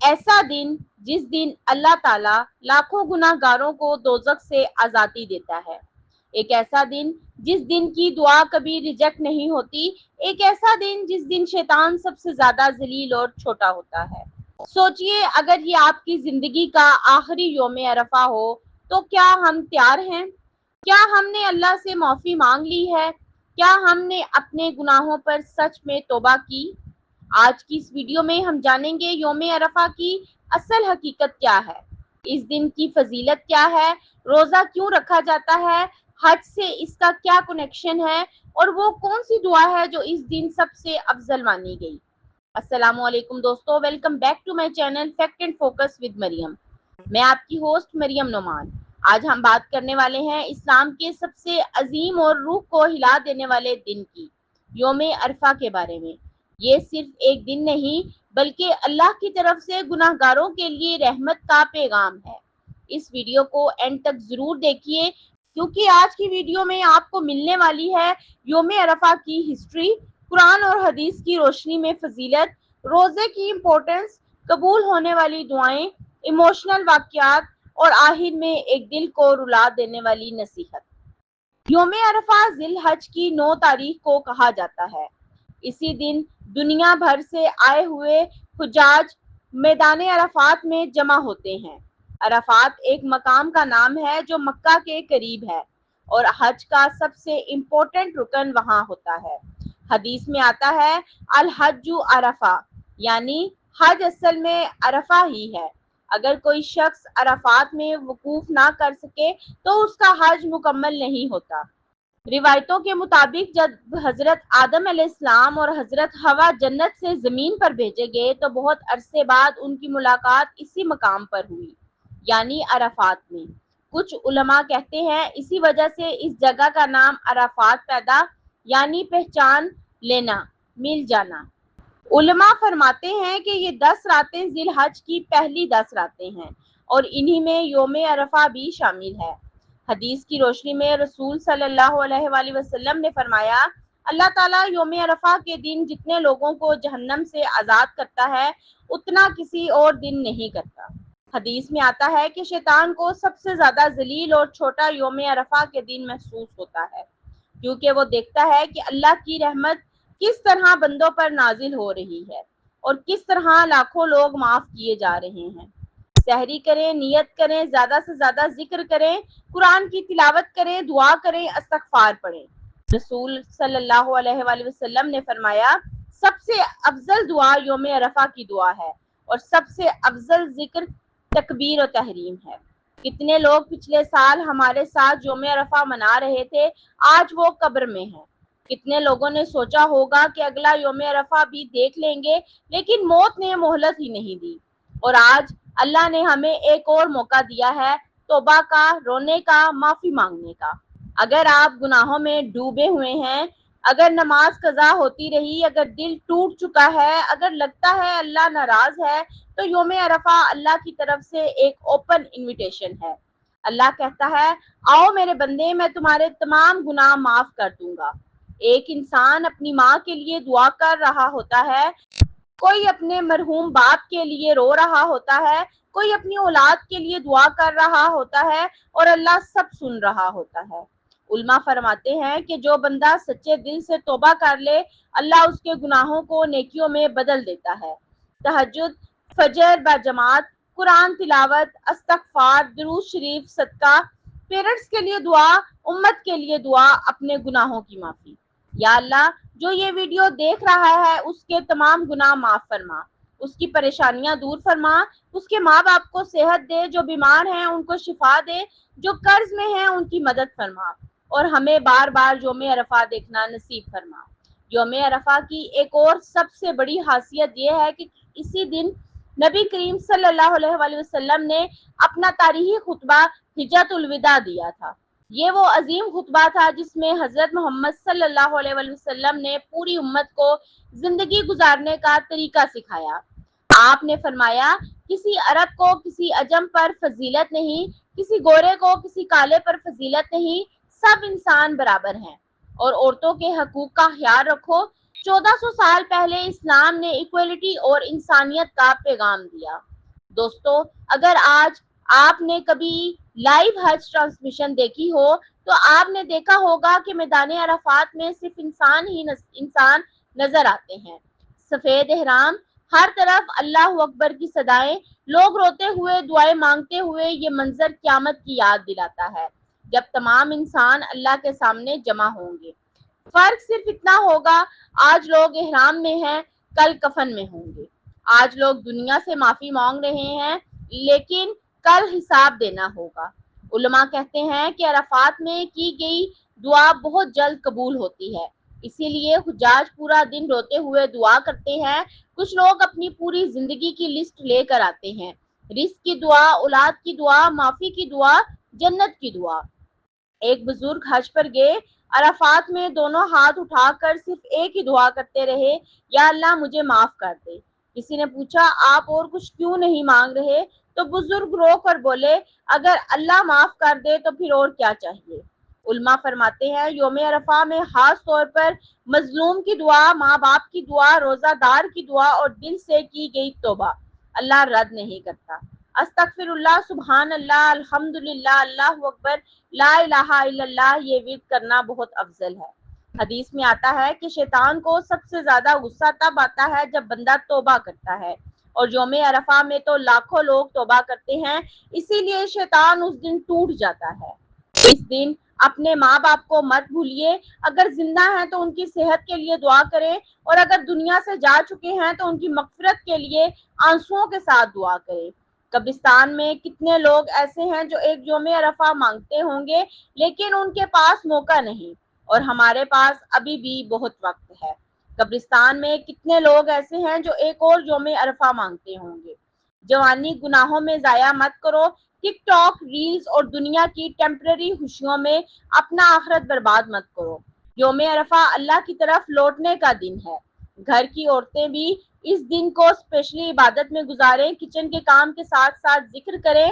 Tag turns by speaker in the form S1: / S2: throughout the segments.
S1: ایسا دن جس دن اللہ تعالیٰ لاکھوں گناہگاروں کو دوزخ سے آزادی دیتا ہے، ایک ایسا دن جس دن کی دعا کبھی ریجیکٹ نہیں ہوتی، ایک ایسا دن جس دن شیطان سب سے زیادہ ذلیل اور چھوٹا ہوتا ہے۔ سوچئے اگر یہ آپ کی زندگی کا آخری یوم عرفہ ہو تو کیا ہم تیار ہیں؟ کیا ہم نے اللہ سے معافی مانگ لی ہے؟ کیا ہم نے اپنے گناہوں پر سچ میں توبہ کی؟ آج کی اس ویڈیو میں ہم جانیں گے یوم عرفہ کی اصل حقیقت کیا ہے، اس دن کی فضیلت کیا ہے، روزہ کیوں رکھا جاتا ہے، حج سے اس کا کیا کنیکشن ہے، اور وہ کون سی دعا ہے جو اس دن سب سے افضل مانی گئی۔ السلام علیکم دوستو، welcome back to my channel Fact and Focus with Maryam. میں آپ کی ہوسٹ مریم نعمان۔ آج ہم بات کرنے والے ہیں اسلام کے سب سے عظیم اور روح کو ہلا دینے والے دن کی، یوم عرفہ کے بارے میں۔ یہ صرف ایک دن نہیں بلکہ اللہ کی طرف سے گناہگاروں کے لیے رحمت کا پیغام ہے۔ اس ویڈیو کو اینڈ تک ضرور دیکھیے کیونکہ آج کی ویڈیو میں آپ کو ملنے والی ہے یوم عرفہ کی ہسٹری، قرآن اور حدیث کی روشنی میں فضیلت، روزے کی امپورٹنس، قبول ہونے والی دعائیں، ایموشنل واقعات اور آخر میں ایک دل کو رلا دینے والی نصیحت۔ یوم عرفہ ذی الحج کی 9 تاریخ کو کہا جاتا ہے۔ اسی دن دنیا بھر سے آئے ہوئے حجاج میدان عرفات میں جمع ہوتے ہیں۔ عرفات ایک مقام کا نام ہے جو مکہ کے قریب ہے اور حج کا سب سے امپورٹنٹ رکن وہاں ہوتا ہے۔ حدیث میں آتا ہے الحج عرفہ، یعنی حج اصل میں عرفہ ہی ہے۔ اگر کوئی شخص عرفات میں وقوف نہ کر سکے تو اس کا حج مکمل نہیں ہوتا۔ روایتوں کے مطابق جب حضرت آدم علیہ السلام اور حضرت حوا جنت سے زمین پر بھیجے گئے تو بہت عرصے بعد ان کی ملاقات اسی مقام پر ہوئی، یعنی عرفات میں۔ کچھ علماء کہتے ہیں اسی وجہ سے اس جگہ کا نام عرفات پیدا، یعنی پہچان لینا، مل جانا۔ علماء فرماتے ہیں کہ یہ 10 راتیں ذی الحج کی پہلی 10 راتیں ہیں اور انہی میں یوم عرفہ بھی شامل ہے۔ حدیث کی روشنی میں رسول صلی اللہ علیہ وآلہ وسلم نے فرمایا، اللہ تعالیٰ یوم عرفہ کے دن جتنے لوگوں کو جہنم سے آزاد کرتا ہے اتنا کسی اور دن نہیں کرتا۔ حدیث میں آتا ہے کہ شیطان کو سب سے زیادہ ذلیل اور چھوٹا یوم عرفہ کے دن محسوس ہوتا ہے، کیونکہ وہ دیکھتا ہے کہ اللہ کی رحمت کس طرح بندوں پر نازل ہو رہی ہے اور کس طرح لاکھوں لوگ معاف کیے جا رہے ہیں۔ سحری کریں، نیت کریں، زیادہ سے زیادہ ذکر کریں، قرآن کی تلاوت کریں، دعا کریں، استغفار پڑھیں۔ رسول صلی اللہ علیہ وآلہ وسلم نے فرمایا، سب سے افضل دعا یوم عرفہ کی دعا ہے اور سب سے افضل ذکر تکبیر و تحریم ہے۔ کتنے لوگ پچھلے سال ہمارے ساتھ یوم عرفہ منا رہے تھے، آج وہ قبر میں ہیں۔ کتنے لوگوں نے سوچا ہوگا کہ اگلا یوم عرفہ بھی دیکھ لیں گے، لیکن موت نے مہلت ہی نہیں دی، اور آج اللہ نے ہمیں ایک اور موقع دیا ہے توبہ کا، رونے کا، معافی مانگنے کا۔ اگر آپ گناہوں میں ڈوبے ہوئے ہیں، اگر نماز قضا ہوتی رہی، اگر دل ٹوٹ چکا ہے، اگر لگتا ہے اللہ ناراض ہے، تو یوم عرفہ اللہ کی طرف سے ایک اوپن انویٹیشن ہے۔ اللہ کہتا ہے، آؤ میرے بندے، میں تمہارے تمام گناہ معاف کر دوں گا۔ ایک انسان اپنی ماں کے لیے دعا کر رہا ہوتا ہے، کوئی اپنے مرحوم باپ کے لیے رو رہا ہوتا ہے، کوئی اپنی اولاد کے لیے دعا کر رہا ہوتا ہے، اور اللہ سب سن رہا ہوتا ہے۔ علماء فرماتے ہیں کہ جو بندہ سچے دل سے توبہ کر لے، اللہ اس کے گناہوں کو نیکیوں میں بدل دیتا ہے۔ تہجد، فجر باجماعت، قرآن تلاوت، استغفار، درود شریف، صدقہ، پیرنٹس کے لیے دعا، امت کے لیے دعا، اپنے گناہوں کی معافی۔ یا اللہ، جو یہ ویڈیو دیکھ رہا ہے اس کے تمام گناہ معاف فرما، اس کی پریشانیاں دور فرما، اس کے ماں باپ کو صحت دے، جو بیمار ہیں ان کو شفا دے، جو قرض میں ہیں ان کی مدد فرما، اور ہمیں بار بار یوم عرفہ دیکھنا نصیب فرما۔ یوم عرفہ کی ایک اور سب سے بڑی خاصیت یہ ہے کہ اسی دن نبی کریم صلی اللہ علیہ وآلہ وسلم نے اپنا تاریخی خطبہ حجۃ الوداع دیا تھا۔ یہ وہ عظیم خطبہ تھا جس میں حضرت محمد صلی اللہ علیہ وآلہ وسلم نے پوری امت کو زندگی گزارنے کا طریقہ سکھایا۔ آپ نے فرمایا، کسی عرب کو کسی عجم پر فضیلت نہیں، کسی گورے کو کسی کالے پر فضیلت نہیں، سب انسان برابر ہیں، اور عورتوں کے حقوق کا خیال رکھو۔ 1400 سال پہلے اسلام نے ایکویلٹی اور انسانیت کا پیغام دیا۔ دوستو اگر آج آپ نے کبھی لائیو حج ٹرانسمیشن دیکھی ہو تو آپ نے دیکھا ہوگا کہ میدان عرفات میں صرف انسان نظر آتے ہیں، سفید احرام، ہر طرف اللہ اکبر کی صدائیں، لوگ روتے ہوئے دعائیں مانگتے ہوئے، یہ منظر قیامت کی یاد دلاتا ہے جب تمام انسان اللہ کے سامنے جمع ہوں گے۔ فرق صرف اتنا ہوگا، آج لوگ احرام میں ہیں، کل کفن میں ہوں گے۔ آج لوگ دنیا سے معافی مانگ رہے ہیں لیکن کل حساب دینا ہوگا۔ علماء کہتے ہیں کہ عرفات میں کی گئی دعا بہت جلد قبول ہوتی ہے، اسی لیے حجاج پورا دن روتے ہوئے دعا کرتے ہیں۔ کچھ لوگ اپنی پوری زندگی کی لسٹ لے کر آتے ہیں، رزق کی دعا، اولاد کی دعا، معافی کی دعا، جنت کی دعا۔ ایک بزرگ حج پر گئے، عرفات میں دونوں ہاتھ اٹھا کر صرف ایک ہی دعا کرتے رہے، یا اللہ مجھے معاف کر دے۔ کسی نے پوچھا آپ اور کچھ کیوں نہیں مانگ رہے؟ تو بزرگ رو کر بولے اگر اللہ معاف کر دے تو پھر اور کیا چاہیے۔ علماء فرماتے ہیں یوم عرفہ میں خاص طور پر مظلوم کی دعا، ماں باپ کی دعا، روزہ دار کی دعا اور دل سے کی گئی توبہ اللہ رد نہیں کرتا۔ استغفر اللہ، سبحان اللہ، الحمدللہ، اللہ اکبر، لا الہ الا اللہ، یہ ورد کرنا بہت افضل ہے۔ حدیث میں آتا ہے کہ شیطان کو سب سے زیادہ غصہ تب آتا ہے جب بندہ توبہ کرتا ہے، اور یوم عرفہ میں تو لاکھوں لوگ توبہ کرتے ہیں، اسی لیے شیطان اس دن ٹوٹ جاتا ہے۔ اس دن اپنے ماں باپ کو مت بھولیے، اگر زندہ ہیں تو ان کی صحت کے لیے دعا کریں، اور اگر دنیا سے جا چکے ہیں تو ان کی مغفرت کے لیے آنسوؤں کے ساتھ دعا کریں۔ قبرستان میں کتنے لوگ ایسے ہیں جو ایک یوم عرفہ مانگتے ہوں گے لیکن ان کے پاس موقع نہیں، اور ہمارے پاس ابھی بھی بہت وقت ہے۔ قبرستان میں کتنے لوگ ایسے ہیں جو ایک اور یوم عرفہ مانگتے ہوں گے۔ جوانی گناہوں میں ضائع مت کرو، ٹک ٹاک، ریلز اور دنیا کی ٹیمپرری خوشیوں میں اپنا آخرت برباد مت کرو۔ یوم عرفہ اللہ کی طرف لوٹنے کا دن ہے۔ گھر کی عورتیں بھی اس دن کو اسپیشلی عبادت میں گزاریں، کچن کے کام کے ساتھ ساتھ ذکر کریں،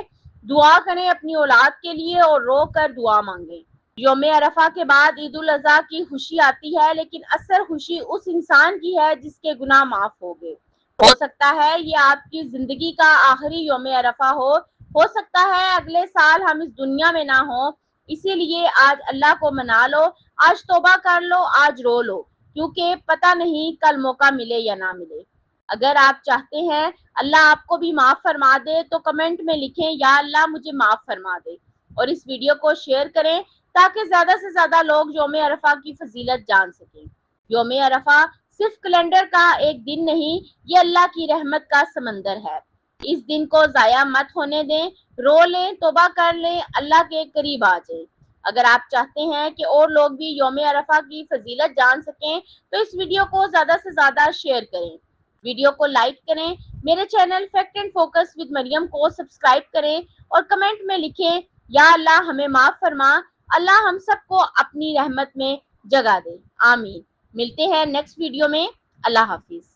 S1: دعا کریں اپنی اولاد کے لیے اور رو کر دعا مانگیں۔ یوم عرفہ کے بعد عید الاضحیٰ کی خوشی آتی ہے، لیکن اصل خوشی اس انسان کی ہے جس کے گناہ معاف ہو گئے۔ ہو سکتا ہے یہ آپ کی زندگی کا آخری یوم عرفہ ہو سکتا ہے اگلے سال ہم اس دنیا میں نہ ہوں، اسی لیے آج اللہ کو منا لو، آج توبہ کر لو، آج رو لو، کیونکہ پتہ نہیں کل موقع ملے یا نہ ملے۔ اگر آپ چاہتے ہیں اللہ آپ کو بھی معاف فرما دے تو کمنٹ میں لکھیں یا اللہ مجھے معاف فرما دے، اور اس ویڈیو کو شیئر کریں تاکہ زیادہ سے زیادہ لوگ یوم عرفہ کی فضیلت جان سکیں۔ یوم عرفہ صرف کیلنڈر کا ایک دن نہیں، یہ اللہ کی رحمت کا سمندر ہے۔ اس دن کو ضائع مت ہونے دیں، رو لیں، توبہ کر لیں، اللہ کے قریب آ جائیں۔ اگر آپ چاہتے ہیں کہ اور لوگ بھی یوم عرفہ کی فضیلت جان سکیں تو اس ویڈیو کو زیادہ سے زیادہ شیئر کریں، ویڈیو کو لائک کریں، میرے channel Fact and Focus with Maryam کو سبسکرائب کریں، اور کمنٹ میں لکھیں یا اللہ ہمیں معاف فرما، اللہ ہم سب کو اپنی رحمت میں جگہ دے، آمین۔ ملتے ہیں نیکسٹ ویڈیو میں، اللہ حافظ۔